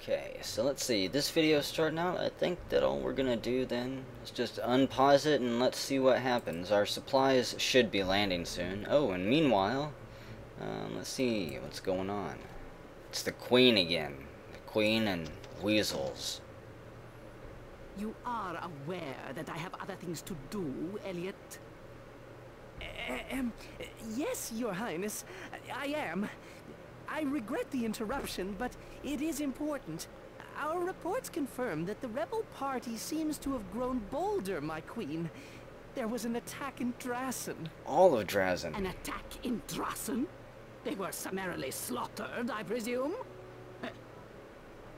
Okay, so let's see. This video starting out, I think that all we're gonna do then is just unpause it and let's see what happens. Our supplies should be landing soon. Oh, and meanwhile, let's see what's going on. It's the Queen again. The Queen and weasels. You are aware that I have other things to do, Elliot? Yes, Your Highness, I am. I regret the interruption, but it is important. Our reports confirm that the rebel party seems to have grown bolder, my queen. There was an attack in Drassen. All of Drazen. An attack in Drassen? They were summarily slaughtered, I presume?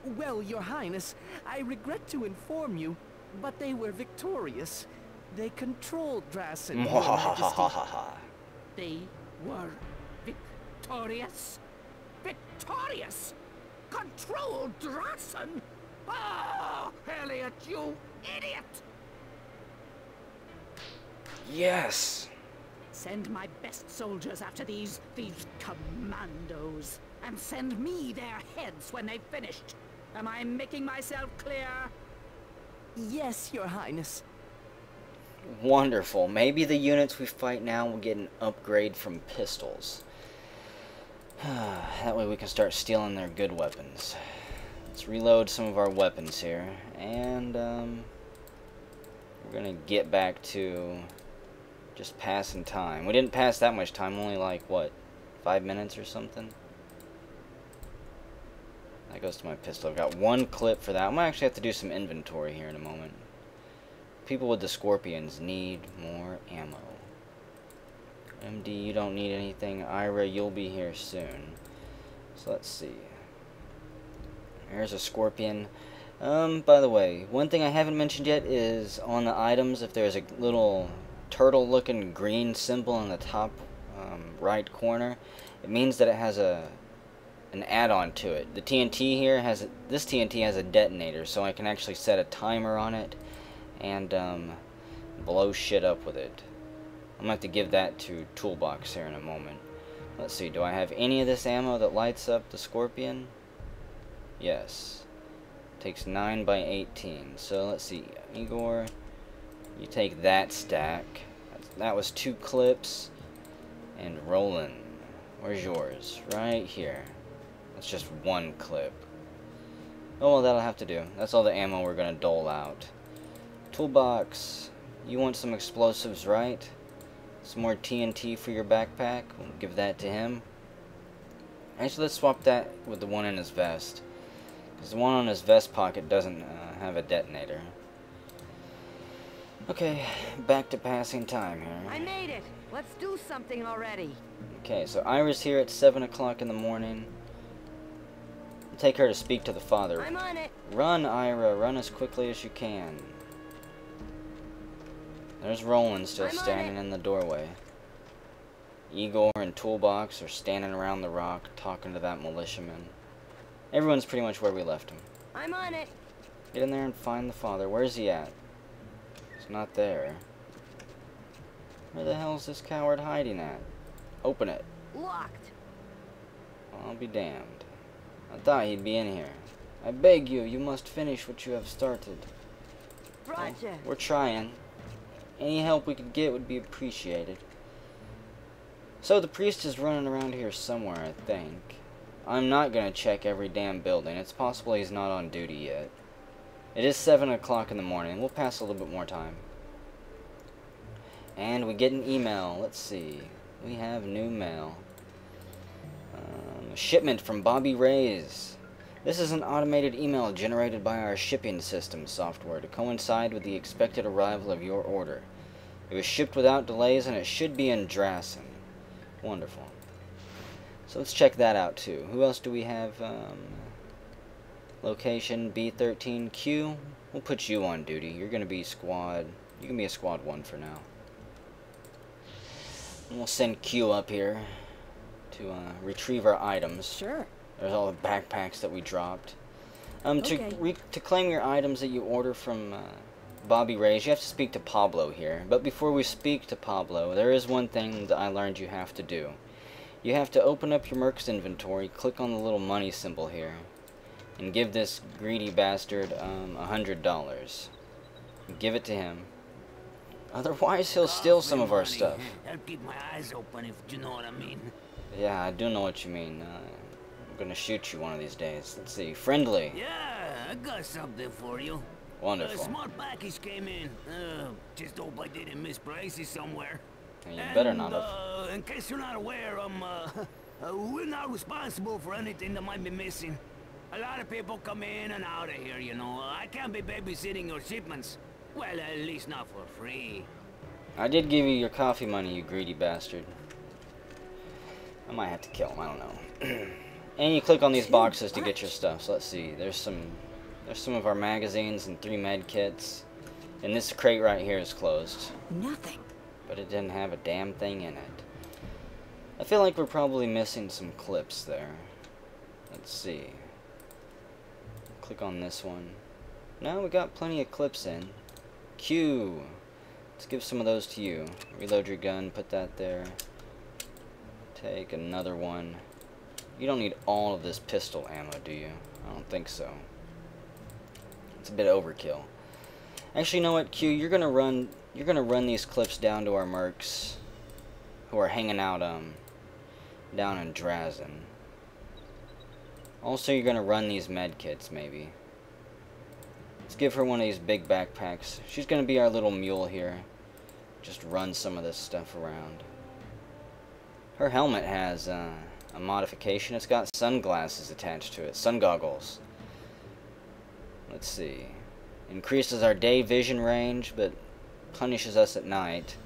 Well, Your Highness, I regret to inform you, but they were victorious. They controlled Drassen, Your Majesty. They were victorious? Victorious? Control Drassen? Oh, Elliot, you idiot! Yes! Send my best soldiers after these commandos, and send me their heads when they've finished. Am I making myself clear? Yes, Your Highness. Wonderful. Maybe the units we fight now will get an upgrade from pistols. That way we can start stealing their good weapons. Let's reload some of our weapons here, and we're gonna get back to just passing time. We didn't pass that much time, only like, what, 5 minutes or something? That goes to my pistol. I've got one clip for that. I'm gonna actually have to do some inventory here in a moment. People with the scorpions need more ammo. MD, you don't need anything. Ira, you'll be here soon. So let's see. There's a scorpion. By the way, one thing I haven't mentioned yet is on the items, if there's a little turtle-looking green symbol in the top right corner, it means that it has an add-on to it. The TNT here has this TNT has a detonator, so I can actually set a timer on it and blow shit up with it. I'm gonna have to give that to Toolbox here in a moment. Let's see, do I have any of this ammo that lights up the scorpion? Yes. Takes 9 by 18. So let's see, Igor, you take that stack. That was 2 clips. And Roland, where's yours? Right here. That's just 1 clip. Oh well, that'll have to do. That's all the ammo we're gonna dole out. Toolbox, you want some explosives, right? Some more TNT for your backpack. We'll give that to him. Actually, let's swap that with the one in his vest, because the one on his vest pocket doesn't have a detonator. Okay, back to passing time here. I made it. Let's do something already. Okay, so Ira's here at 7 o'clock in the morning. We'll take her to speak to the father. I'm on it. Run, Ira. Run as quickly as you can. There's Roland still standing in the doorway. Igor and Toolbox are standing around the rock talking to that militiaman. Everyone's pretty much where we left him. I'm on it. Get in there and find the father. Where's he at? He's not there. Where the hell's this coward hiding at? Open it. Locked. I'll be damned. I thought he'd be in here. I beg you, you must finish what you have started. Roger. Well, we're trying. Any help we could get would be appreciated. So the priest is running around here somewhere, I think. I'm not going to check every damn building. It's possible he's not on duty yet. It is 7 o'clock in the morning. We'll pass a little bit more time. And we get an email. Let's see. We have new mail. A shipment from Bobby Ray's. This is an automated email generated by our shipping system software to coincide with the expected arrival of your order. It was shipped without delays and it should be in Drassen. Wonderful. So let's check that out too. Who else do we have? Location B13Q. We'll put you on duty. You're going to be squad. You can be a squad 1 for now. And we'll send Q up here to retrieve our items. Sure. There's all the backpacks that we dropped. Okay. To claim your items that you order from Bobby Ray's, you have to speak to Pablo here. But before we speak to Pablo, there is one thing that I learned you have to do. You have to open up your mercs inventory, click on the little money symbol here, and give this greedy bastard $100. Give it to him. Otherwise, he'll steal some of our stuff. I'll keep my eyes open, if you know what I mean. Yeah, I do know what you mean. I'm gonna shoot you one of these days. Let's see. Friendly. Yeah, I got something for you. Wonderful. A small package came in. Just hope I didn't misplace it somewhere. And you better not have. In case you're not aware, we're not responsible for anything that might be missing. A lot of people come in and out of here, you know. I can't be babysitting your shipments. Well, at least not for free. I did give you your coffee money, you greedy bastard. I might have to kill him, I don't know. And you click on these boxes to get your stuff. So let's see. There's some of our magazines and 3 med kits. And this crate right here is closed. Nothing. But it didn't have a damn thing in it. I feel like we're probably missing some clips there. Let's see. Click on this one. No, we got plenty of clips in. Q. Let's give some of those to you. Reload your gun, put that there. Take another one. You don't need all of this pistol ammo, do you? I don't think so. It's a bit overkill. Actually, you know what, Q? You're gonna run these clips down to our mercs who are hanging out down in Drazen. Also, you're gonna run these med kits, maybe. Let's give her one of these big backpacks. She's gonna be our little mule here. Just run some of this stuff around. Her helmet has a modification. It's got sunglasses attached to it. Sun goggles. Let's see. Increases our day vision range, but punishes us at night.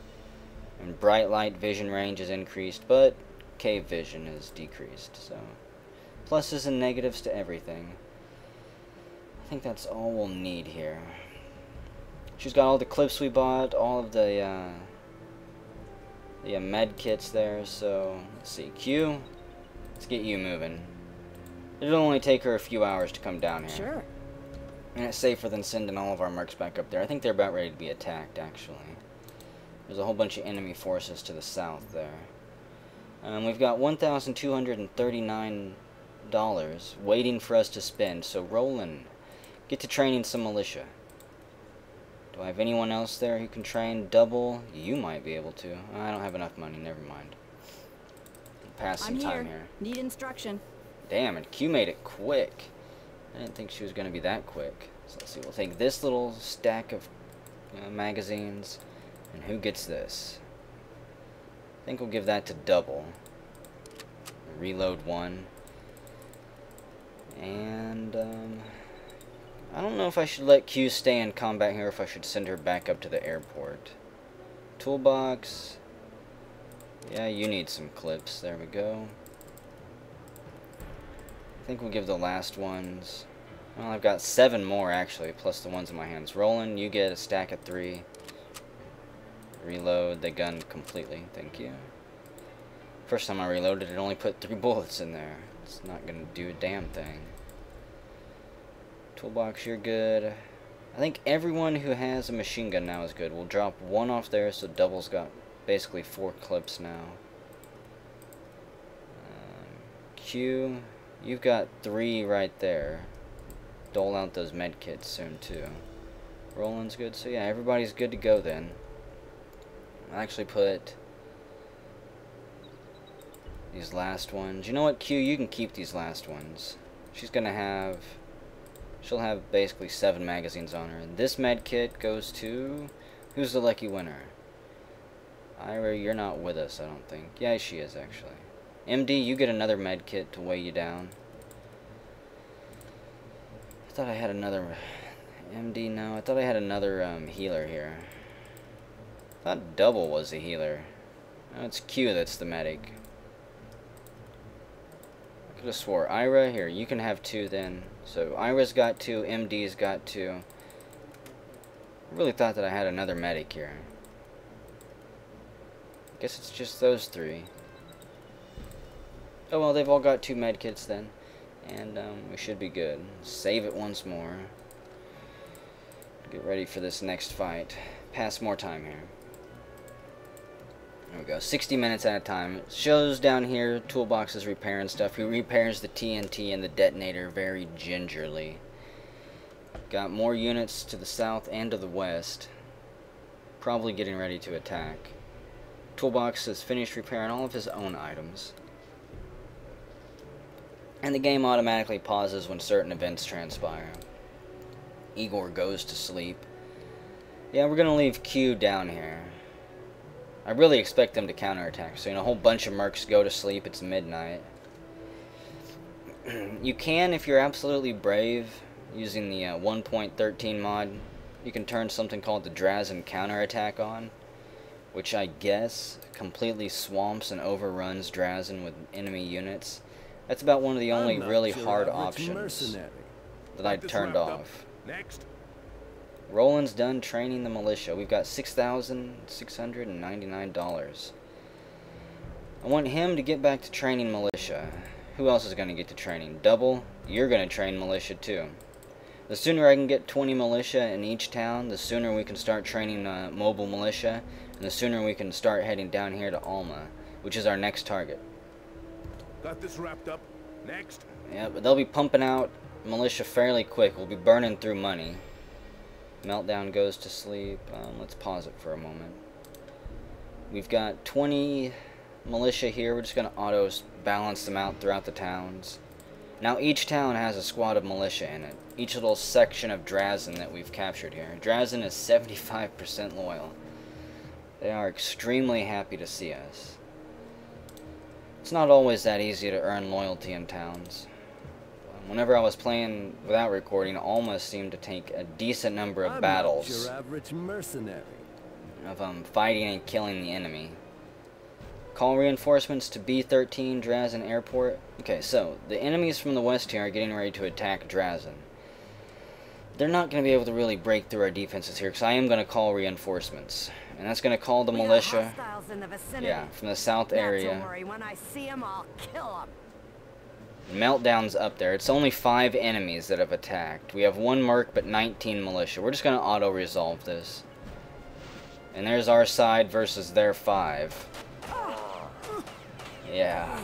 And bright light vision range is increased, but cave vision is decreased. So, pluses and negatives to everything. I think that's all we'll need here. She's got all the clips we bought, all of the med kits there. So let's see, Q. Let's get you moving. It'll only take her a few hours to come down here. Sure. And it's safer than sending all of our mercs back up there. I think they're about ready to be attacked, actually. There's a whole bunch of enemy forces to the south there. We've got $1,239 waiting for us to spend. So Roland, get to training some militia. Do I have anyone else there who can train double? You might be able to. I don't have enough money, never mind. Pass some time here. Need instruction. Damn, and Q made it quick. I didn't think she was going to be that quick. So let's see, we'll take this little stack of magazines. And who gets this? I think we'll give that to double. Reload one. And, I don't know if I should let Q stay in combat here or if I should send her back up to the airport. Toolbox. Yeah, you need some clips. There we go. I think we'll give the last ones. Well, I've got 7 more, actually, plus the ones in my hands. Roland, you get a stack of 3. Reload the gun completely. Thank you. First time I reloaded, it only put 3 bullets in there. It's not going to do a damn thing. Toolbox, you're good. I think everyone who has a machine gun now is good. We'll drop 1 off there, so double's got basically 4 clips now. Q, you've got 3 right there. Dole out those med kits soon too. Roland's good, so yeah, everybody's good to go then. I'll actually put these last ones. You know what, Q, you can keep these last ones. She'll have basically 7 magazines on her. And this med kit goes to, who's the lucky winner? Ira, you're not with us, I don't think. Yeah, she is actually. MD, you get another med kit to weigh you down. I thought I had another MD. No, I thought I had another healer here. I thought double was the healer. No, it's Q that's the medic. I could have swore. Ira, here, you can have 2 then. So Ira's got 2, MD's got 2. I really thought that I had another medic here. I guess it's just those 3. Oh well, they've all got 2 medkits then. And we should be good. Save it once more. Get ready for this next fight. Pass more time here. There we go, 60 minutes at a time. It shows down here, toolbox is repairing stuff. He repairs the TNT and the detonator very gingerly. Got more units to the south and to the west. Probably getting ready to attack. Toolbox has finished repairing all of his own items. And the game automatically pauses when certain events transpire. Igor goes to sleep. Yeah, we're going to leave Q down here. I really expect them to counterattack. So, a whole bunch of mercs go to sleep. It's midnight. You can, if you're absolutely brave, using the 1.13 mod, you can turn something called the Drazen counterattack on, which I guess completely swamps and overruns Drazen with enemy units. That's about one of the only really hard options that I turned off. Next. Roland's done training the militia. We've got $6,699. I want him to get back to training militia. Who else is going to get to training? Double, you're going to train militia too. The sooner I can get 20 militia in each town, the sooner we can start training mobile militia, and the sooner we can start heading down here to Alma, which is our next target. Got this wrapped up. Next. Yeah, but they'll be pumping out militia fairly quick. We'll be burning through money. Meltdown goes to sleep. Let's pause it for a moment. We've got 20 militia here. We're just going to auto balance them out throughout the towns. Now each town has a squad of militia in it. Each little section of Drazen that we've captured here. Drazen is 75% loyal. They are extremely happy to see us. It's not always that easy to earn loyalty in towns. Whenever I was playing without recording, Alma seemed to take a decent number of battles. Not your average mercenary. Of fighting and killing the enemy. Call reinforcements to B-13 Drazen Airport. Okay, so the enemies from the west here are getting ready to attack Drazen. They're not going to be able to really break through our defenses here, because I am going to call reinforcements. And that's going to call the militia. Yeah, from the south area. Not to worry, when I see him, I'll kill him. Meltdown's up there. It's only 5 enemies that have attacked. We have 1 merc, but 19 militia. We're just going to auto-resolve this. And there's our side versus their 5. Yeah.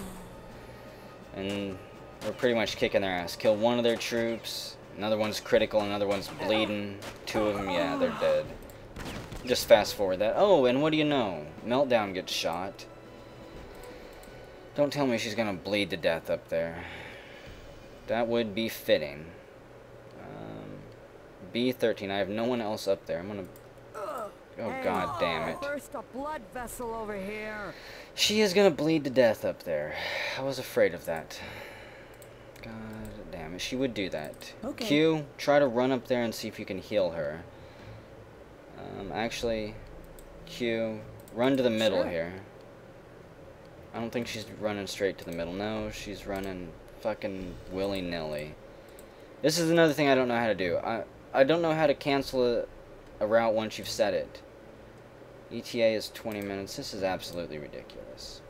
And we're pretty much kicking their ass. Kill 1 of their troops. Another one's critical, another one's bleeding. 2 of them, yeah, they're dead. Just fast forward that. Oh, and what do you know? Meltdown gets shot. Don't tell me she's gonna bleed to death up there. That would be fitting. B-13, I have no one else up there. I'm gonna... Oh, god damn it. Burst a blood vessel over here. She is gonna bleed to death up there. I was afraid of that. God damn it, she would do that. Okay. Q, try to run up there and see if you can heal her. Actually, Q, run to the middle here. I don't think she's running straight to the middle. No, she's running fucking willy-nilly. This is another thing I don't know how to do. I don't know how to cancel a route once you've set it. ETA is 20 minutes. This is absolutely ridiculous.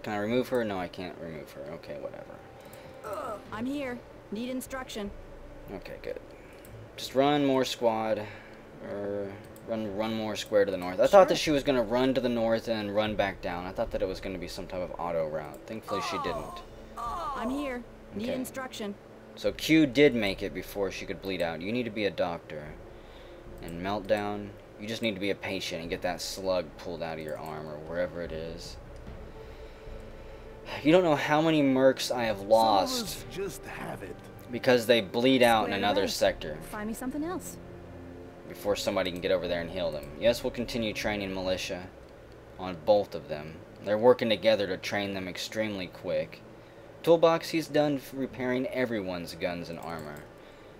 Can I remove her? No, I can't remove her. Okay, whatever. I'm here. Need instruction. Okay, good. Just run more squad. Or run more square to the north. I thought that she was going to run to the north and run back down. I thought that it was going to be some type of auto route. Thankfully she didn't. I'm here. Need Okay. instruction. So Q did make it before she could bleed out. You need to be a doctor. And Meltdown, you just need to be a patient and get that slug pulled out of your arm or wherever it is. You don't know how many mercs I have lost Just have it. because they bleed out in Squared another away. sector Find me something else. before somebody can get over there and heal them. Yes, we'll continue training militia on both of them. They're working together to train them extremely quick. Toolbox, he's done repairing everyone's guns and armor.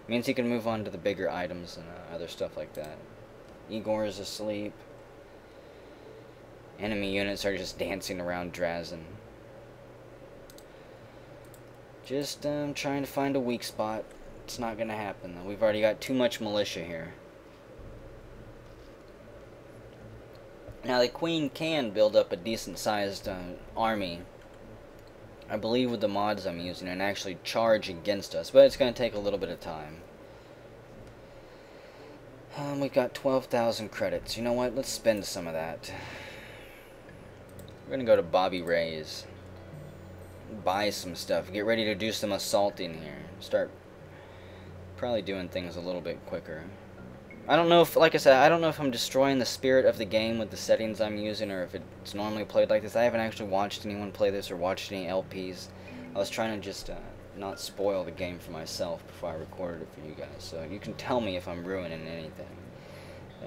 Means he can move on to the bigger items and other stuff like that. Igor is asleep. Enemy units are just dancing around Drazen. Just trying to find a weak spot. It's not gonna happen though. We've already got too much militia here. Now the Queen can build up a decent sized army, I believe, with the mods I'm using, and actually charge against us, but it's going to take a little bit of time. We've got 12,000 credits. You know what? Let's spend some of that. We're gonna go to Bobby Ray's. Buy some stuff. Get ready to do some assaulting here. Start probably doing things a little bit quicker. I don't know if, like I said, I don't know if I'm destroying the spirit of the game with the settings I'm using, or if it's normally played like this. I haven't actually watched anyone play this or watched any LPs. I was trying to just not spoil the game for myself before I recorded it for you guys. So you can tell me if I'm ruining anything.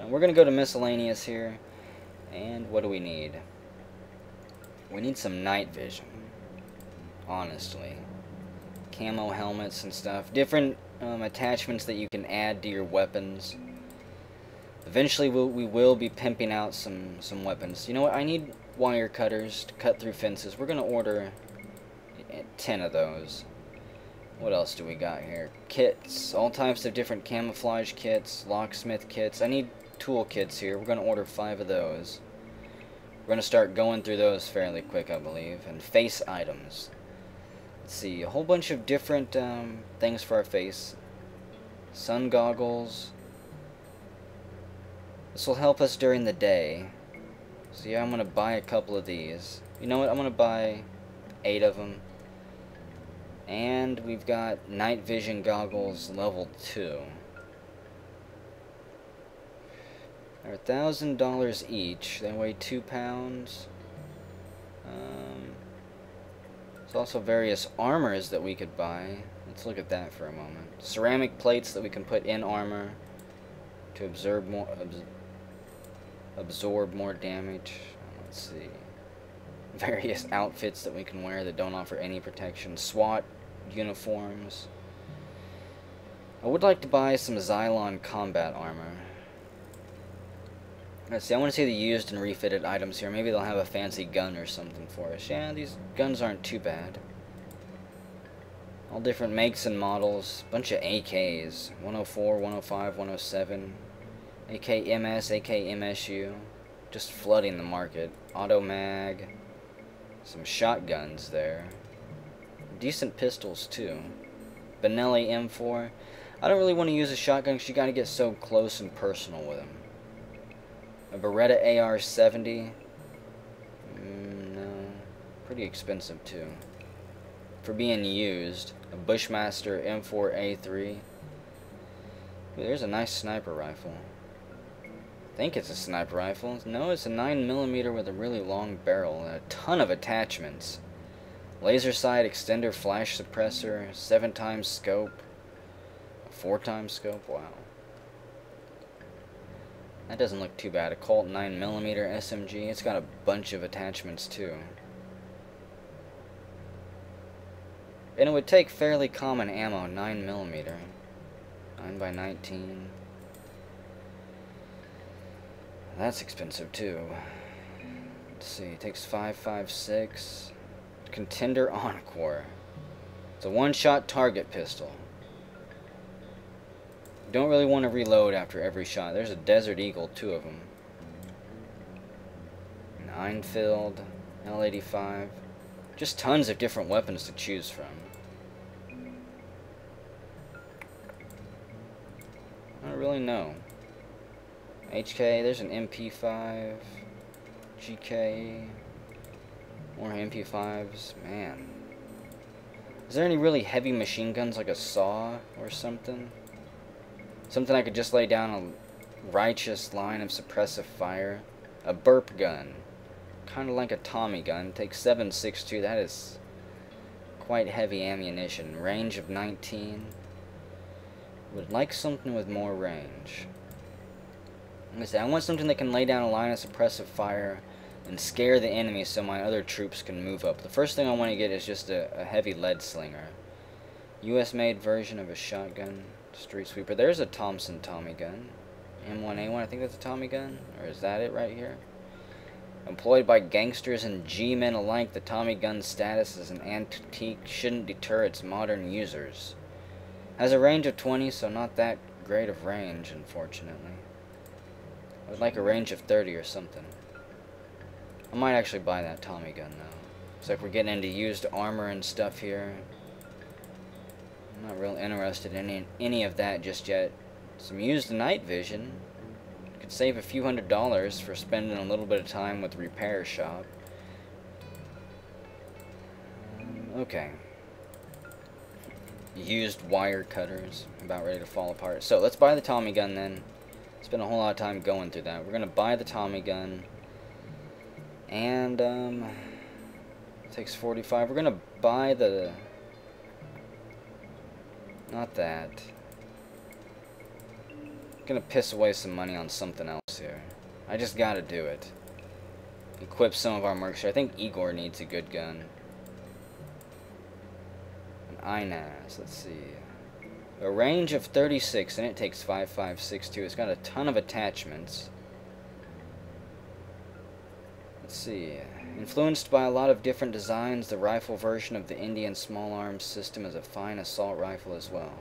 We're going to go to miscellaneous here. And what do we need? We need some night vision. Honestly. Camo helmets and stuff. Different attachments that you can add to your weapons. Eventually we will be pimping out some weapons. You know what? I need wire cutters to cut through fences. We're going to order 10 of those. What else do we got here? Kits. All types of different camouflage kits. Locksmith kits. I need tool kits here. We're going to order 5 of those. We're going to start going through those fairly quick, I believe. And face items. Let's see. A whole bunch of different things for our face. Sun goggles. This will help us during the day. So yeah, I'm going to buy a couple of these. You know what? I'm going to buy 8 of them. And we've got night vision goggles level 2. They're $1,000 each. They weigh 2 pounds. There's also various armors that we could buy. Let's look at that for a moment. Ceramic plates that we can put in armor to absorb more damage. Let's see. Various outfits that we can wear that don't offer any protection. SWAT uniforms. I would like to buy some Xylon combat armor. Let's see, I want to see the used and refitted items here. Maybe they'll have a fancy gun or something for us. Yeah, these guns aren't too bad. All different makes and models. Bunch of AKs. 104, 105, 107. AK MS, AK MSU. Just flooding the market. Auto mag. Some shotguns there. Decent pistols too. Benelli M4. I don't really want to use a shotgun because you got to get so close and personal with them. A Beretta AR-70. No. Pretty expensive too. For being used. A Bushmaster M4A3. Ooh, there's a nice sniper rifle. I think it's a sniper rifle. No, it's a 9mm with a really long barrel and a ton of attachments. Laser sight, extender, flash suppressor, 7x scope, a 4x scope. Wow. That doesn't look too bad. A Colt 9mm SMG. It's got a bunch of attachments too. And it would take fairly common ammo, 9mm. 9x19. That's expensive too. Let's see, it takes 5.56. Contender Encore. It's a one-shot target pistol. Don't really want to reload after every shot. There's a Desert Eagle, 2 of them. 9-filled, L85. Just tons of different weapons to choose from. I don't really know. HK, there's an MP5, GK, more MP5s, man. Is there any really heavy machine guns like a saw or something? Something I could just lay down a righteous line of suppressive fire? A burp gun, kind of like a Tommy gun, takes 7.62, that is quite heavy ammunition. Range of 19. Would like something with more range. Like I said, I want something that can lay down a line of suppressive fire and scare the enemy so my other troops can move up. The first thing I want to get is just a heavy lead slinger. US made version of a shotgun. Street sweeper. There's a Thompson Tommy gun. M1A1, I think that's a Tommy gun. Or is that it right here? Employed by gangsters and G-men alike, the Tommy gun's status as an antique shouldn't deter its modern users. Has a range of 20, so not that great of range, unfortunately. I would like a range of 30 or something. I might actually buy that Tommy gun, though. Looks like we're getting into used armor and stuff here. I'm not real interested in any of that just yet. Some used night vision. Could save a few $100s for spending a little bit of time with the repair shop. Okay. Used wire cutters. About ready to fall apart. So, let's buy the Tommy gun then. Spent a whole lot of time going through that. We're going to buy the Tommy gun. And, takes 45. We're going to buy the... Not that. Gonna piss away some money on something else here. I just gotta do it. Equip some of our mercs. I think Igor needs a good gun. An INAS, let's see. A range of 36 and it takes 5562. It's got a ton of attachments. Let's see. Influenced by a lot of different designs, the rifle version of the Indian small arms system is a fine assault rifle as well.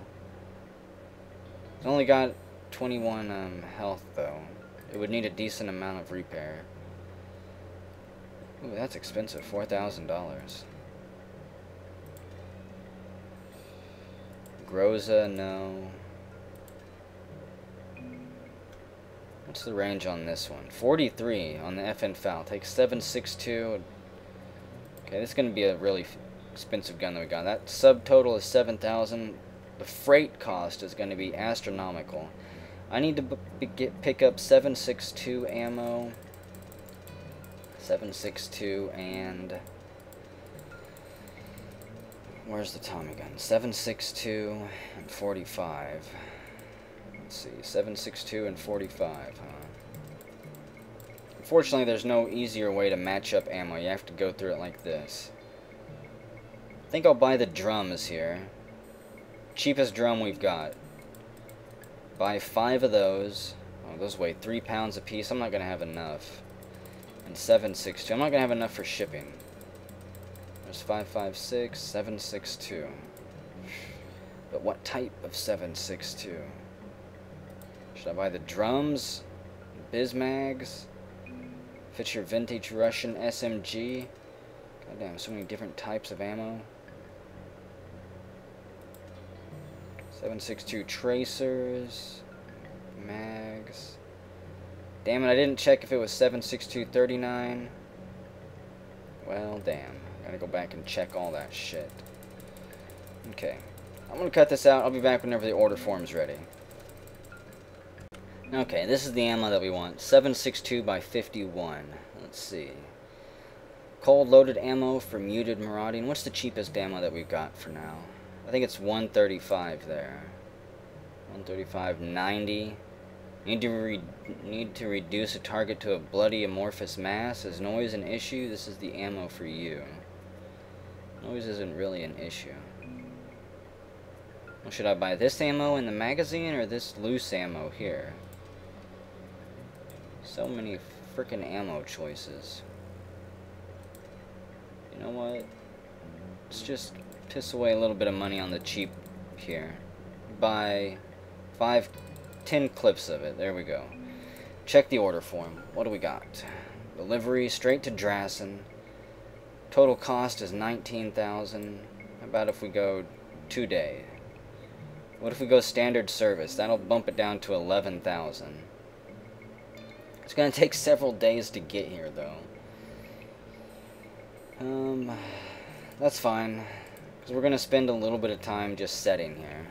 It's only got 21 health though. It would need a decent amount of repair. Ooh, that's expensive. $4,000. Groza, no. What's the range on this one? 43 on the FN FAL. Takes 7.62. Okay, this is going to be a really expensive gun that we got. That subtotal is 7,000. The freight cost is going to be astronomical. I need to pick up 7.62 ammo. 7.62 and... Where's the Tommy gun? 7.62 and 45. Let's see, 7.62 and 45, huh? Unfortunately, there's no easier way to match up ammo. You have to go through it like this. I think I'll buy the drums here. Cheapest drum we've got. Buy 5 of those. Oh, those weigh 3 pounds a piece. I'm not going to have enough. And 7.62. I'm not going to have enough for shipping. There's 5.56, 7.62. But what type of 7.62? Should I buy the drums? Bismags? Fit your vintage Russian SMG? Goddamn, so many different types of ammo. 7.62 tracers. Mags. Damn it, I didn't check if it was 7.62 39. Well, damn. Gotta go back and check all that shit. Okay. I'm gonna cut this out. I'll be back whenever the order form's ready. Okay, this is the ammo that we want. 7.62 by 51. Let's see. Cold loaded ammo for muted marauding. What's the cheapest ammo that we've got for now? I think it's 135 there. 135, 90. Need to reduce a target to a bloody amorphous mass. Is noise an issue? This is the ammo for you. Noise isn't really an issue. Well, should I buy this ammo in the magazine or this loose ammo here? So many frickin' ammo choices. You know what? Let's just piss away a little bit of money on the cheap here. Buy 10 clips of it. There we go. Check the order form. What do we got? Delivery straight to Drassen. Total cost is 19,000. How about if we go 2-day? What if we go standard service? That'll bump it down to 11,000. It's gonna take several days to get here, though. That's fine, because we're gonna spend a little bit of time just setting here,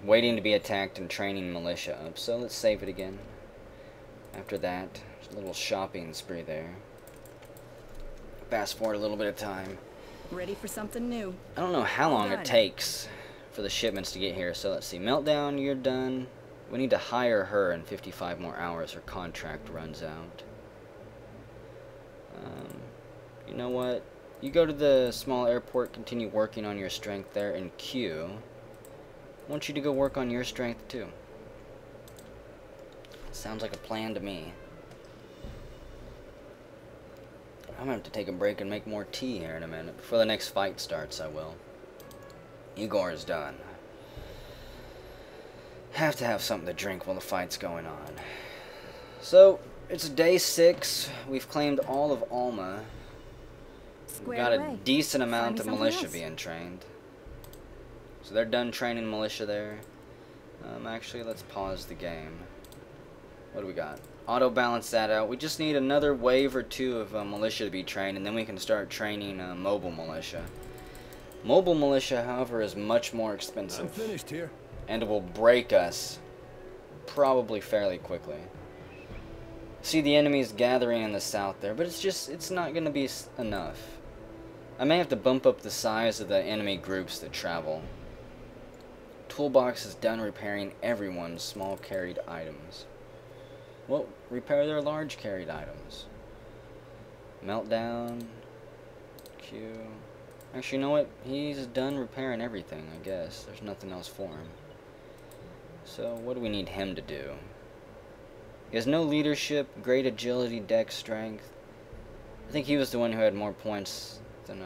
waiting to be attacked and training militia up. So let's save it again. After that, just a little shopping spree there. Fast forward a little bit of time. Ready for something new. I don't know how long it takes for the shipments to get here. So let's see. Meltdown, you're done. We need to hire her in 55 more hours. Her contract runs out. You know what? You go to the small airport, continue working on your strength there, and Q. I want you to go work on your strength too. Sounds like a plan to me. I'm gonna have to take a break and make more tea here in a minute. Before the next fight starts, I will. Igor is done. Have to have something to drink while the fight's going on. So, it's day 6. We've claimed all of Alma. We've got a decent amount of militia being trained. So they're done training militia there. Actually, let's pause the game. What do we got? auto balance that out. We just need another wave or two of militia to be trained, and then we can start training mobile militia. Mobile militia, however, is much more expensive. I'm finished here. And it will break us probably fairly quickly. See the enemies gathering in the south there, but it's not going to be enough. I may have to bump up the size of the enemy groups that travel. Toolbox is done repairing everyone's small carried items. Well, repair their large carried items. Meltdown. Q. Actually, you know what? He's done repairing everything, I guess. There's nothing else for him. So, what do we need him to do? He has no leadership, great agility, dex strength. I think he was the one who had more points than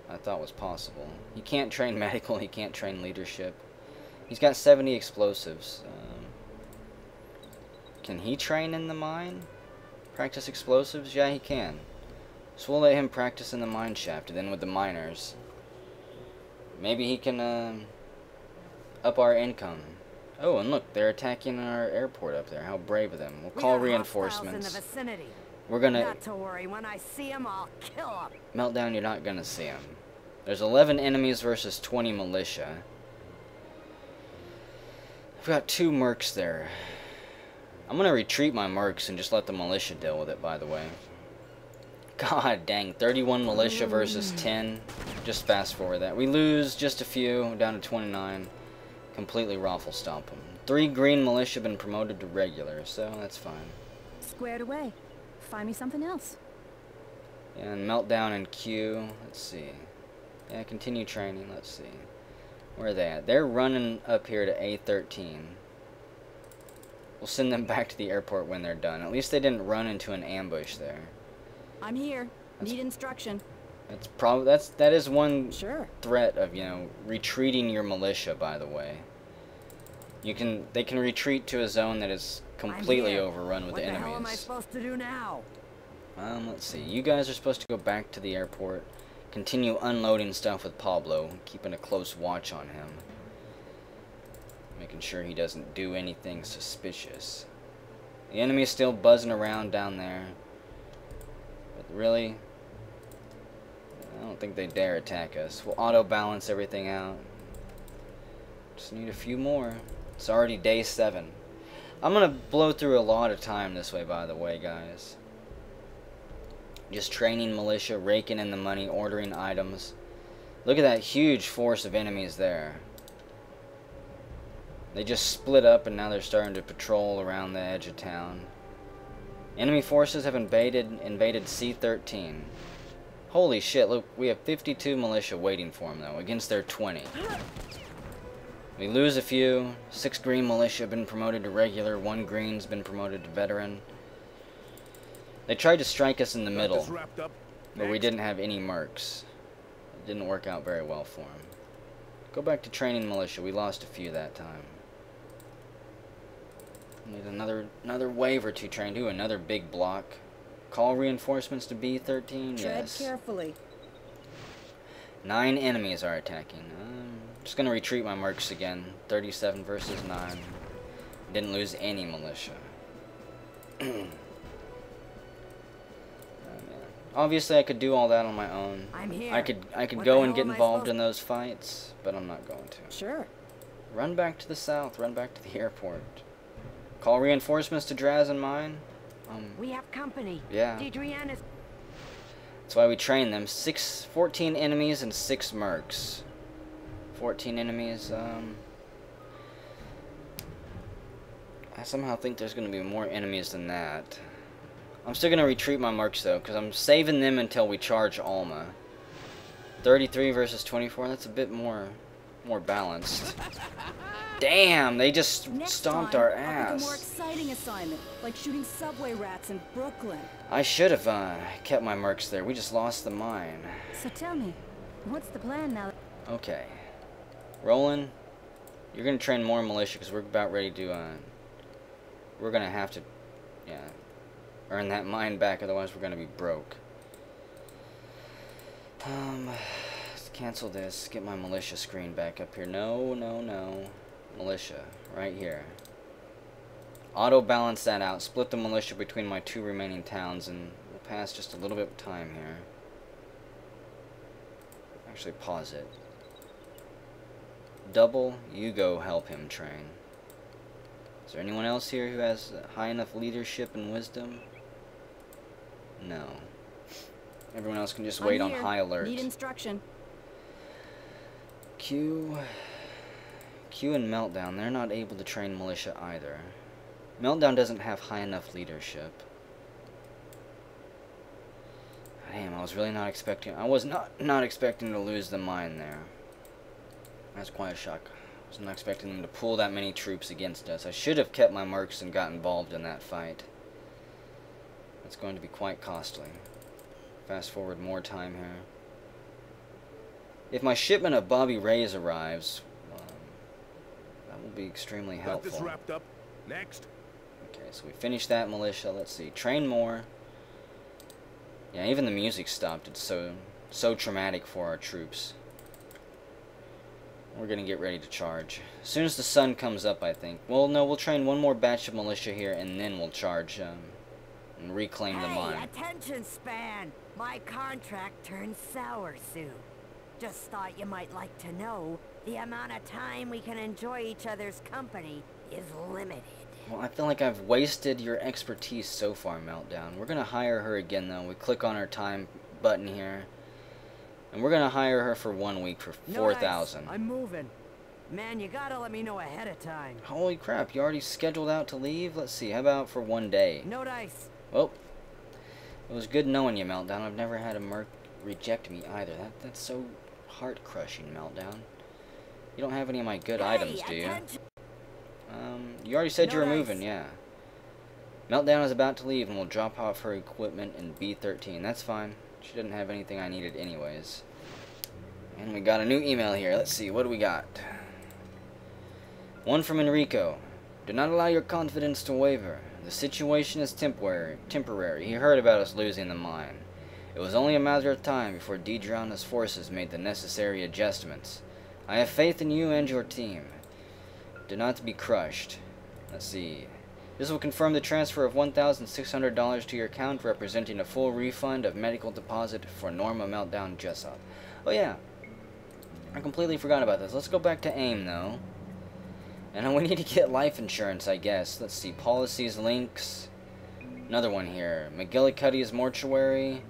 I thought was possible. He can't train medical, he can't train leadership. He's got 70 explosives. Can he train in the mine? Practice explosives? Yeah, he can. So we'll let him practice in the mine shaft, and then with the miners. Maybe he can up our income. Oh, and look, they're attacking our airport up there. How brave of them. We'll call reinforcements. We're gonna... Not to worry, when I see him, I'll kill him. Meltdown, you're not gonna see him. There's 11 enemies versus 20 militia. I've got 2 mercs there. I'm gonna retreat my mercs and just let the militia deal with it, by the way. God dang, 31 militia versus 10. Just fast forward that. We lose just a few, down to 29. Completely raffle stomp them. 3 green militia been promoted to regular, so that's fine. Squared away. Find me something else. Yeah, and Meltdown and Q. Let's see. Yeah, continue training. Let's see. Where are they at? They're running up here to A13. We'll send them back to the airport when they're done. At least they didn't run into an ambush there. I'm here. Need instruction. That's probably that is one Sure. threat of, you know, retreating your militia, by the way. They can retreat to a zone that is completely overrun with enemies. What the hell am I supposed to do now? Let's see. You guys are supposed to go back to the airport, continue unloading stuff with Pablo, keeping a close watch on him, making sure he doesn't do anything suspicious. The enemy's still buzzing around down there, but really, I don't think they dare attack us. We'll auto balance everything out. Just need a few more. It's already day 7. I'm gonna blow through a lot of time this way, by the way, guys. Just training militia, raking in the money, ordering items. Look at that huge force of enemies there. They just split up and now they're starting to patrol around the edge of town. Enemy forces have invaded C13. Holy shit, look, we have 52 militia waiting for them, though, against their 20. We lose a few. 6 green militia have been promoted to regular, 1 green's been promoted to veteran. They tried to strike us in the middle, but we didn't have any mercs. It didn't work out very well for them. Go back to training militia. We lost a few that time. Need another wave or 2 trained. Ooh, another big block. Call reinforcements to B13? Yes. Tread carefully. 9 enemies are attacking. Just gonna retreat my mercs again. 37 versus 9. Didn't lose any militia. Obviously, I could do all that on my own. I'm here. I could What go the and hell get am I involved supposed- in those fights, but I'm not going to. Sure. Run back to the south. Run back to the airport. Call reinforcements to Drazen mine. We have company. Yeah. Deidrean is... That's why we train them. 14 enemies and 6 mercs. 14 enemies, I somehow think there's going to be more enemies than that. I'm still going to retreat my mercs, though, because I'm saving them until we charge Alma. 33 versus 24, that's a bit more balanced. Damn, they just stomped our I'll pick a more ass. exciting assignment, like shooting subway rats in Brooklyn. I should have kept my mercs there. We just lost the mine. So tell me, what's the plan now? Okay. Roland, you're going to train more militia because we're about ready to, we're going to have to, yeah, earn that mine back, otherwise we're going to be broke. Let's cancel this, get my militia screen back up here. No. Militia, right here. auto balance that out, split the militia between my 2 remaining towns, and we'll pass just a little bit of time here. Actually, pause it. Double, you go help him train. Is there anyone else here who has high enough leadership and wisdom? No. Everyone else can just wait on high alert. Need instruction. Q and Meltdown, they're not able to train militia either. Meltdown doesn't have high enough leadership. Damn, I was really not expecting... I was not expecting to lose the mine there. That's quite a shock. I was not expecting them to pull that many troops against us. I should have kept my mercs and got involved in that fight. That's going to be quite costly. Fast forward more time here. If my shipment of Bobby Rays arrives, that will be extremely helpful. Got this wrapped up. Next. Okay, so we finished that militia. Let's see. Train more. Yeah, even the music stopped. It's so traumatic for our troops. We're gonna get ready to charge. As soon as the sun comes up, I think. Well, no, we'll train one more batch of militia here, and then we'll charge and reclaim the mine. Hey, attention span! My contract turns sour soon. Just thought you might like to know the amount of time we can enjoy each other's company is limited. Well, I feel like I've wasted your expertise so far, Meltdown. We're gonna hire her again, though. We click on our time button here. And we're gonna hire her for 1 week for 4,000. I'm moving. Man, you gotta let me know ahead of time. Holy crap, you already scheduled out to leave? Let's see, how about for 1 day? No dice. Well, it was good knowing you, Meltdown. I've never had a merc reject me either. That's so heart-crushing, Meltdown. You don't have any of my good items, do you? You already said you were moving, yeah. Meltdown is about to leave and will drop off her equipment in B13. That's fine. She didn't have anything I needed anyways. And we got a new email here. Let's see, what do we got? One from Enrico. Do not allow your confidence to waver. The situation is temporary. He heard about us losing the mine. It was only a matter of time before Deidre and his forces made the necessary adjustments. I have faith in you and your team. Do not be crushed. Let's see. This will confirm the transfer of $1,600 to your account, representing a full refund of medical deposit for Norma Meltdown Jessup. Oh yeah, I completely forgot about this. Let's go back to AIM though. And we need to get life insurance, I guess. Let's see, policies, links. Another one here. McGillicuddy's Mortuary.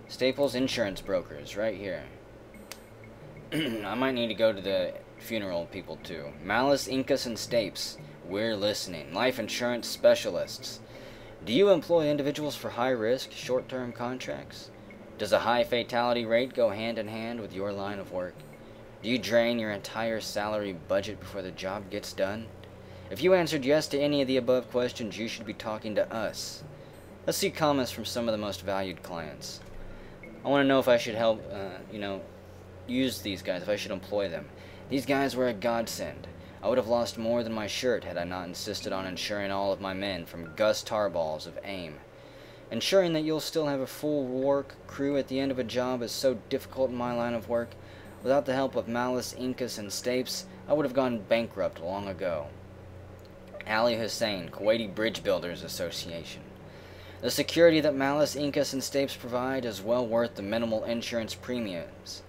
Staples Insurance Brokers, right here. I might need to go to the funeral people too. Malice, Incas, and Stapes. We're listening. Life insurance specialists. Do you employ individuals for high-risk, short-term contracts? Does a high fatality rate go hand in hand with your line of work? Do you drain your entire salary budget before the job gets done? If you answered yes to any of the above questions, you should be talking to us. Let's see comments from some of the most valued clients. I want to know if I should help, use these guys, if I should employ them. These guys were a godsend. I would have lost more than my shirt had I not insisted on insuring all of my men from Gus Tarballs of AIM. Ensuring that you'll still have a full work crew at the end of a job is so difficult in my line of work. Without the help of Malice, Incas, and Stapes, I would have gone bankrupt long ago. Ali Hussein, Kuwaiti Bridge Builders Association. The security that Malice, Incas, and Stapes provide is well worth the minimal insurance premiums.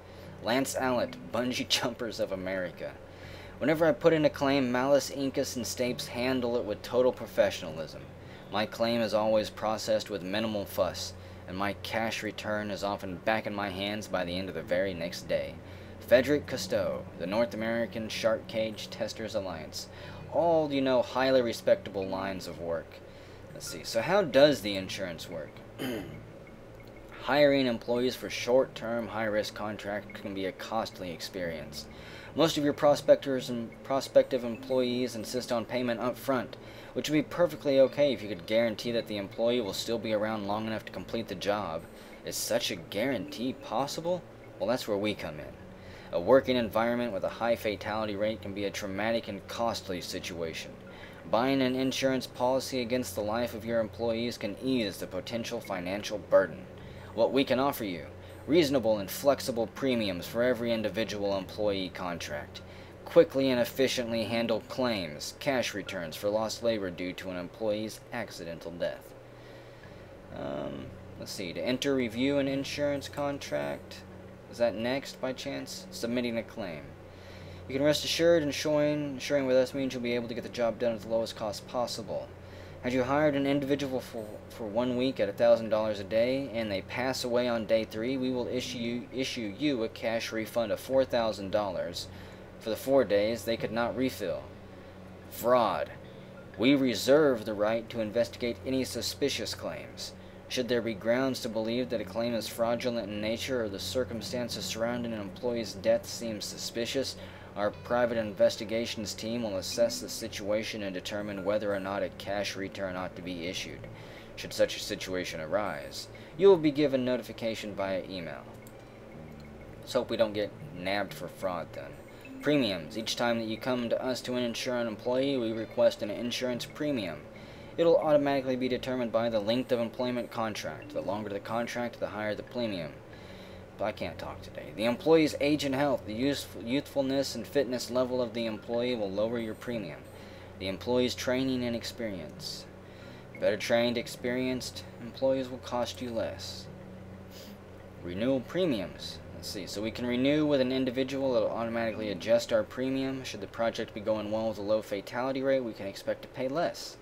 Lance Allett, Bungee Jumpers of America. Whenever I put in a claim, Malice, Incas, and Stapes handle it with total professionalism. My claim is always processed with minimal fuss, and my cash return is often back in my hands by the end of the very next day. Frederick Cousteau, the North American Shark Cage Testers Alliance. All, highly respectable lines of work. Let's see, so how does the insurance work? Hiring employees for short-term, high-risk contracts can be a costly experience. Most of your prospectors and prospective employees insist on payment up front, which would be perfectly okay if you could guarantee that the employee will still be around long enough to complete the job. Is such a guarantee possible? Well, that's where we come in. A working environment with a high fatality rate can be a traumatic and costly situation. Buying an insurance policy against the life of your employees can ease the potential financial burden. What we can offer you: reasonable and flexible premiums for every individual employee contract, quickly and efficiently handle claims, cash returns for lost labor due to an employee's accidental death. Let's see, to enter, review an insurance contract. Is that next by chance? Submitting a claim. You can rest assured insuring with us means you'll be able to get the job done at the lowest cost possible. Had you hired an individual for 1 week at $1,000 a day and they pass away on day 3, we will issue you a cash refund of $4,000 for the 4 days they could not refill. Fraud. We reserve the right to investigate any suspicious claims. Should there be grounds to believe that a claim is fraudulent in nature or the circumstances surrounding an employee's death seem suspicious, our private investigations team will assess the situation and determine whether or not a cash return ought to be issued. Should such a situation arise, you will be given notification via email. Let's hope we don't get nabbed for fraud then. Premiums. Each time that you come to us to insure an employee, we request an insurance premium. It will automatically be determined by the length of employment contract. The longer the contract, the higher the premium. But I can't talk today. The employee's age and health, the youthfulness and fitness level of the employee will lower your premium. The employee's training and experience. Better trained, experienced employees will cost you less. Renewal premiums. Let's see, so we can renew with an individual. It'll automatically adjust our premium. Should the project be going well with a low fatality rate, we can expect to pay less.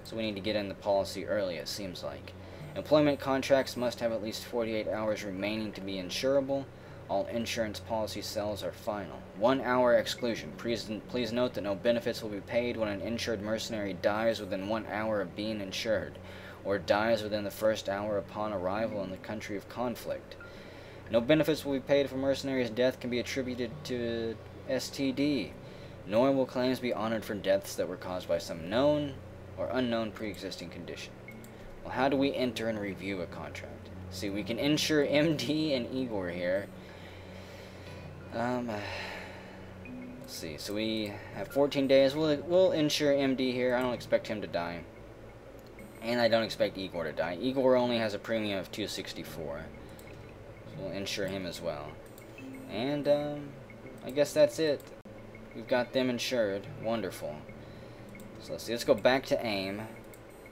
So we need to get in the policy early, it seems like. Employment contracts must have at least 48 hours remaining to be insurable. All insurance policy sales are final. 1 hour exclusion. Please note that no benefits will be paid when an insured mercenary dies within 1 hour of being insured, or dies within the first hour upon arrival in the country of conflict. No benefits will be paid if a mercenary's death can be attributed to STD, nor will claims be honored for deaths that were caused by some known or unknown pre-existing condition. Well, how do we enter and review a contract? See, we can insure MD and Igor here. Let's see, so we have 14 days. We'll insure MD here. I don't expect him to die. And I don't expect Igor to die. Igor only has a premium of $264. So we'll insure him as well. And, I guess that's it. We've got them insured. Wonderful. So let's see, let's go back to AIM.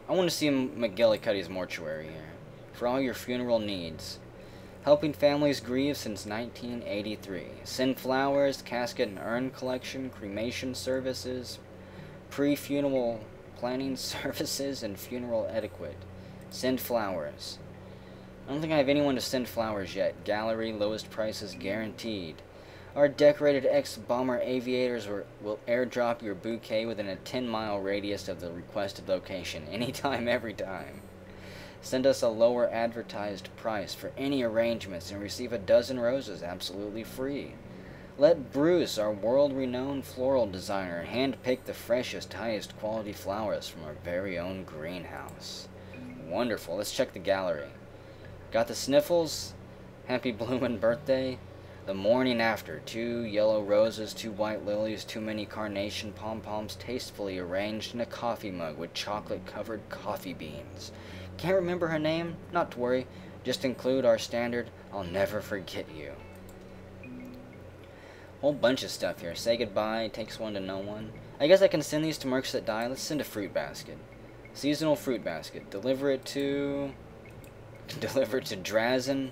I want to see McGillicuddy's mortuary here. For all your funeral needs. Helping families grieve since 1983. Send flowers, casket and urn collection, cremation services, pre-funeral planning services, and funeral etiquette. Send flowers. I don't think I have anyone to send flowers yet. Gallery, lowest prices guaranteed. Our decorated ex-bomber aviators will airdrop your bouquet within a 10-mile radius of the requested location, anytime, every time. Send us a lower advertised price for any arrangements and receive a dozen roses absolutely free. Let Bruce, our world-renowned floral designer, hand-pick the freshest, highest quality flowers from our very own greenhouse. Wonderful. Let's check the gallery. Got the sniffles? Happy bloomin' birthday? The morning after, 2 yellow roses, 2 white lilies, too many carnation pom-poms tastefully arranged in a coffee mug with chocolate-covered coffee beans. Can't remember her name? Not to worry. Just include our standard, I'll never forget you. Whole bunch of stuff here. Say goodbye, takes one to know one. I guess I can send these to mercs that die. Let's send a fruit basket. Seasonal fruit basket. Deliver it to Drazen.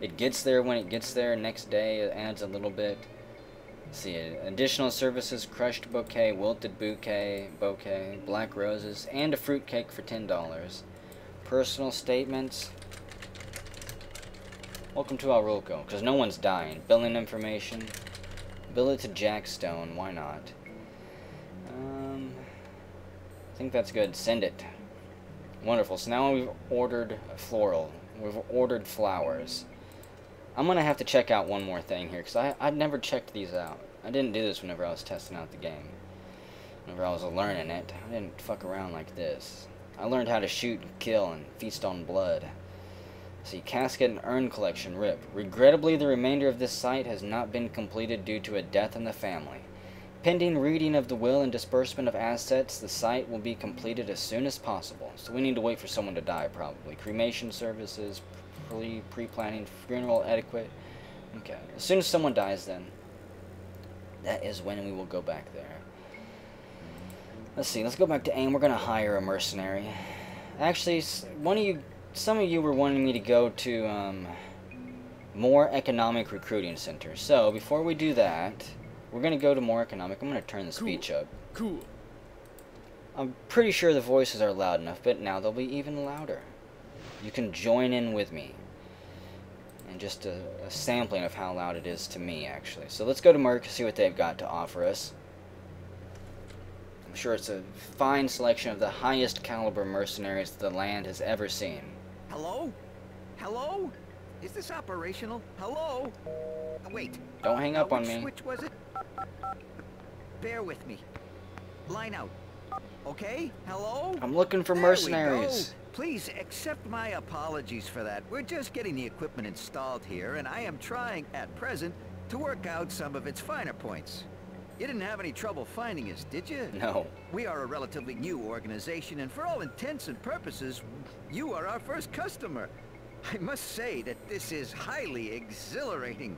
It gets there when it gets there. Next day it adds a little bit. Let's see, additional services, crushed bouquet, wilted bouquet, black roses, and a fruit cake for $10. Personal statements. Welcome to Aurulco, because no one's dying. Billing information. Bill it to Jackstone, why not? I think that's good. Send it. Wonderful. So now we've ordered floral. We've ordered flowers. I'm going to have to check out one more thing here, because I'd never checked these out. I didn't do this whenever I was testing out the game. Whenever I was learning it, I didn't fuck around like this. I learned how to shoot and kill and feast on blood. See, casket and urn collection, RIP. Regrettably, the remainder of this site has not been completed due to a death in the family. Pending reading of the will and disbursement of assets, the site will be completed as soon as possible. So we need to wait for someone to die, probably. Cremation services, pre-planning, funeral etiquette. Okay, as soon as someone dies then. that is when we will go back there. Let's see, let's go back to AIM. We're going to hire a mercenary. Actually, some of you were wanting me to go to more economic recruiting centers. So, before we do that, we're going to go to more economic. I'm going to turn the speech up. Cool. I'm pretty sure the voices are loud enough, but now they'll be even louder. You can join in with me. And just a sampling of how loud it is to me, actually. So let's go to Merc, see what they've got to offer us. I'm sure it's a fine selection of the highest caliber mercenaries the land has ever seen. Hello? Hello? Is this operational? Hello? Wait. Don't hang up on Which me. switch was it? Bear with me. Line out. Okay? Hello? I'm looking for There mercenaries. we go. Please accept my apologies for that. We're just getting the equipment installed here, and I am trying, at present, to work out some of its finer points. You didn't have any trouble finding us, did you? No. We are a relatively new organization, and for all intents and purposes, you are our first customer. I must say that this is highly exhilarating.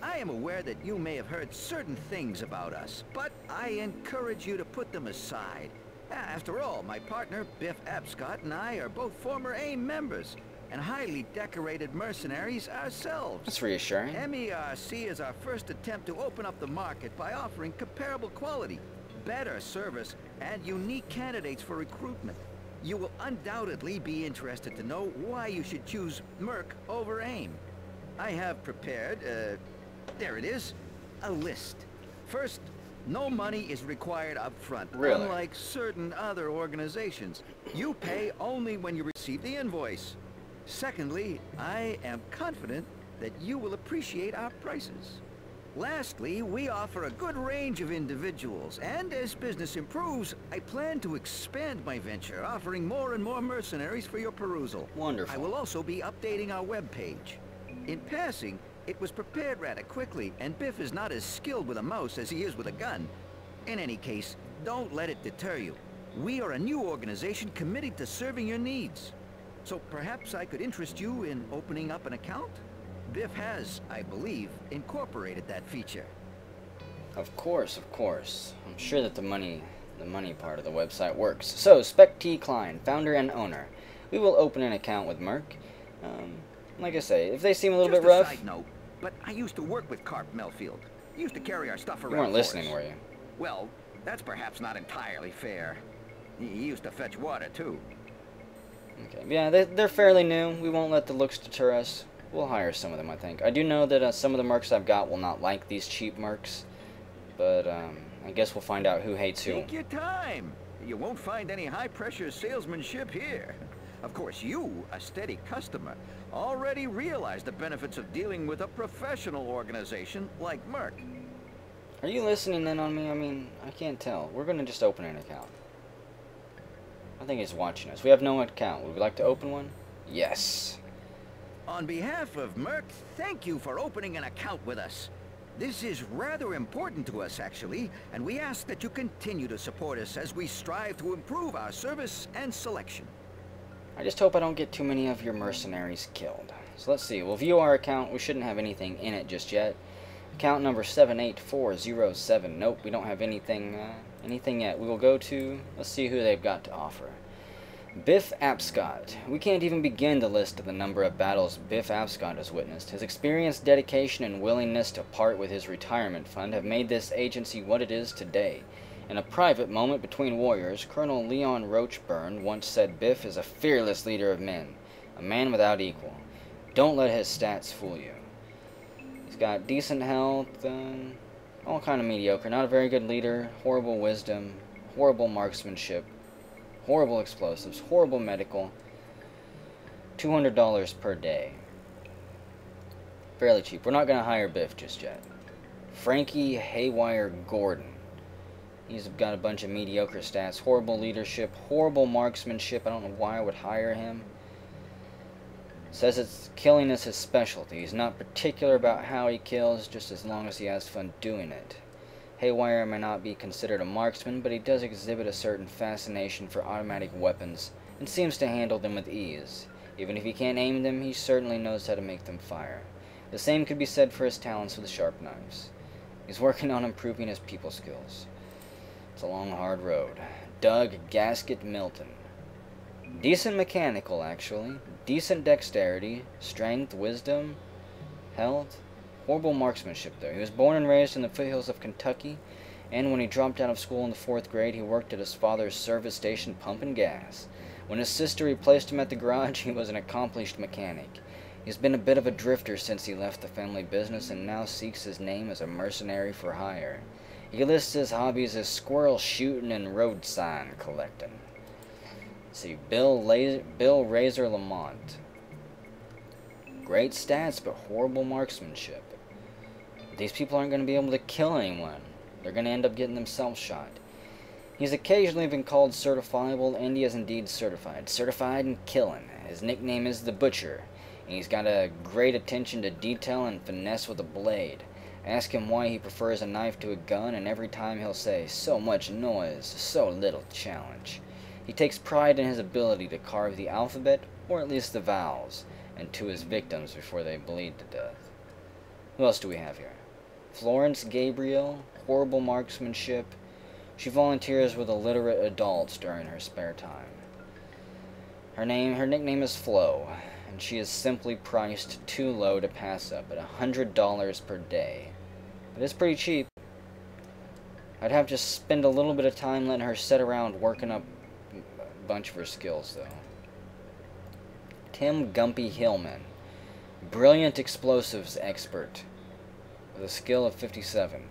I am aware that you may have heard certain things about us, but I encourage you to put them aside. After all, my partner, Biff Abscott, and I are both former AIM members, and highly decorated mercenaries ourselves. That's reassuring. MERC is our first attempt to open up the market by offering comparable quality, better service, and unique candidates for recruitment. You will undoubtedly be interested to know why you should choose Merc over AIM. I have prepared, there it is, a list. First, no money is required up front, Really? unlike certain other organizations. You pay only when you receive the invoice. Secondly, I am confident that you will appreciate our prices. Lastly, we offer a good range of individuals, and as business improves, I plan to expand my venture, offering more and more mercenaries for your perusal. Wonderful. I will also be updating our webpage. In passing, it was prepared rather quickly, and Biff is not as skilled with a mouse as he is with a gun. In any case, don't let it deter you. We are a new organization committed to serving your needs. So perhaps I could interest you in opening up an account? Biff has, I believe, incorporated that feature. Of course, of course. I'm sure that the money part of the website works. So, Spec T. Klein, founder and owner. We will open an account with Merc. Like I say, if they seem a little bit rough... Just a side note, but I used to work with Carp Melfield. He used to carry our stuff around. You weren't for listening, us. were you? Well, that's perhaps not entirely fair. He used to fetch water, too. Okay, yeah, they're fairly new. We won't let the looks deter us. We'll hire some of them, I think. I do know that some of the mercs I've got will not like these cheap mercs. But, I guess we'll find out who hates who. Take your time. You won't find any high-pressure salesmanship here. Of course, you, a steady customer, already realize the benefits of dealing with a professional organization like Merc. Are you listening in on me? I mean, I can't tell. We're going to just open an account. I think he's watching us. We have no account. Would we like to open one? Yes. On behalf of Merc, thank you for opening an account with us. This is rather important to us, actually, and we ask that you continue to support us as we strive to improve our service and selection. I just hope I don't get too many of your mercenaries killed. So let's see. We'll view our account. We shouldn't have anything in it just yet. Account number 78407. Nope, we don't have anything yet. We will go to... Let's see who they've got to offer. Biff Abscott. We can't even begin to list the number of battles Biff Abscott has witnessed. His experience, dedication, and willingness to part with his retirement fund have made this agency what it is today. In a private moment between warriors, Colonel Leon Roachburn once said Biff is a fearless leader of men, a man without equal. Don't let his stats fool you. He's got decent health, all kind of mediocre, not a very good leader, horrible wisdom, horrible marksmanship, horrible explosives, horrible medical, $200 per day. Fairly cheap. We're not going to hire Biff just yet. Frankie Haywire Gordon. He's got a bunch of mediocre stats, horrible leadership, horrible marksmanship. I don't know why I would hire him. Says it's killing is his specialty. He's not particular about how he kills, just as long as he has fun doing it. Haywire may not be considered a marksman, but he does exhibit a certain fascination for automatic weapons, and seems to handle them with ease. Even if he can't aim them, he certainly knows how to make them fire. The same could be said for his talents with sharp knives. He's working on improving his people skills. It's a long, hard road. Doug Gasket Milton. Decent mechanical, actually. Decent dexterity, strength, wisdom, health. Horrible marksmanship, though. He was born and raised in the foothills of Kentucky, and when he dropped out of school in the 4th grade, he worked at his father's service station pumping gas. When his sister replaced him at the garage, he was an accomplished mechanic. He's been a bit of a drifter since he left the family business and now seeks his name as a mercenary for hire. He lists his hobbies as squirrel shooting and road sign collecting. Let's see, Bill Razor Lamont. Great stats, but horrible marksmanship. These people aren't going to be able to kill anyone. They're going to end up getting themselves shot. He's occasionally been called certifiable, and he is indeed certified. Certified in killing. His nickname is the Butcher, and he's got a great attention to detail and finesse with a blade. Ask him why he prefers a knife to a gun, and every time he'll say, "So much noise, so little challenge." He takes pride in his ability to carve the alphabet, or at least the vowels, into his victims before they bleed to death. Who else do we have here? Florence Gabriel, horrible marksmanship. She volunteers with illiterate adults during her spare time. Her nickname is Flo, and she is simply priced too low to pass up at $100 per day. But it's pretty cheap. I'd have to spend a little bit of time letting her sit around working up a bunch of her skills, though. Tim Gumpy Hillman, brilliant explosives expert, with a skill of 57.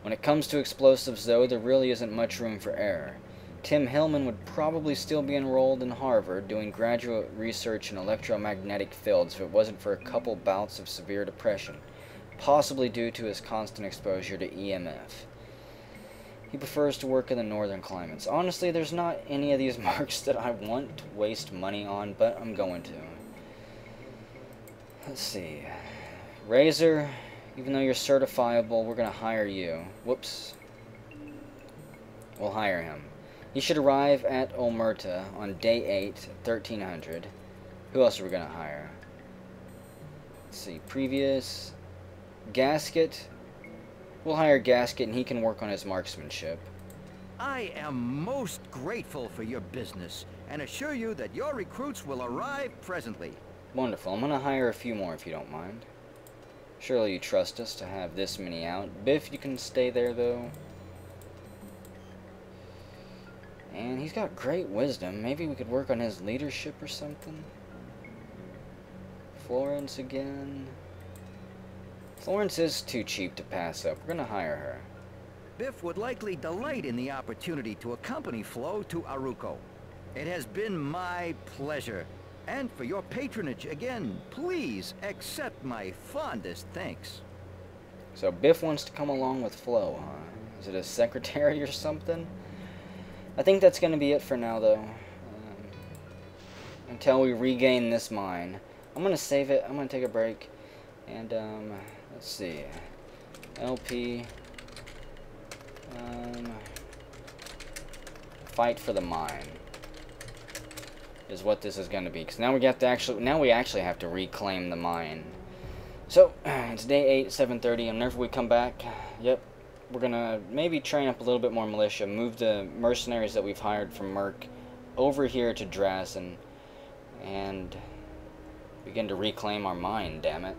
When it comes to explosives, though, there really isn't much room for error. Tim Hillman would probably still be enrolled in Harvard doing graduate research in electromagnetic fields if it wasn't for a couple bouts of severe depression, possibly due to his constant exposure to EMF. He prefers to work in the northern climates. Honestly, there's not any of these marks that I want to waste money on, but I'm going to. Let's see. Razor, even though you're certifiable, we're going to hire you. Whoops. We'll hire him. He should arrive at Omerta on day 8, 1300. Who else are we going to hire? Let's see. Previous. Gasket. We'll hire Gasket, and he can work on his marksmanship. I am most grateful for your business, and assure you that your recruits will arrive presently. Wonderful. I'm going to hire a few more if you don't mind. Surely you trust us to have this many out. Biff, you can stay there, though. And he's got great wisdom. Maybe we could work on his leadership or something. Florence again. Florence is too cheap to pass up. We're going to hire her. Biff would likely delight in the opportunity to accompany Flo to Aruko. It has been my pleasure. And for your patronage again, please accept my fondest thanks. So Biff wants to come along with Flo, huh? Is it a secretary or something? I think that's going to be it for now, though. Until we regain this mine. I'm going to save it. I'm going to take a break. And, let's see. LP. Fight for the mine is what this is going to be. Because now we actually have to reclaim the mine. So, it's day 8, 7:30, and whenever we come back, yep, we're going to maybe train up a little bit more militia, move the mercenaries that we've hired from Merc over here to Drazen, and begin to reclaim our mine, damn it.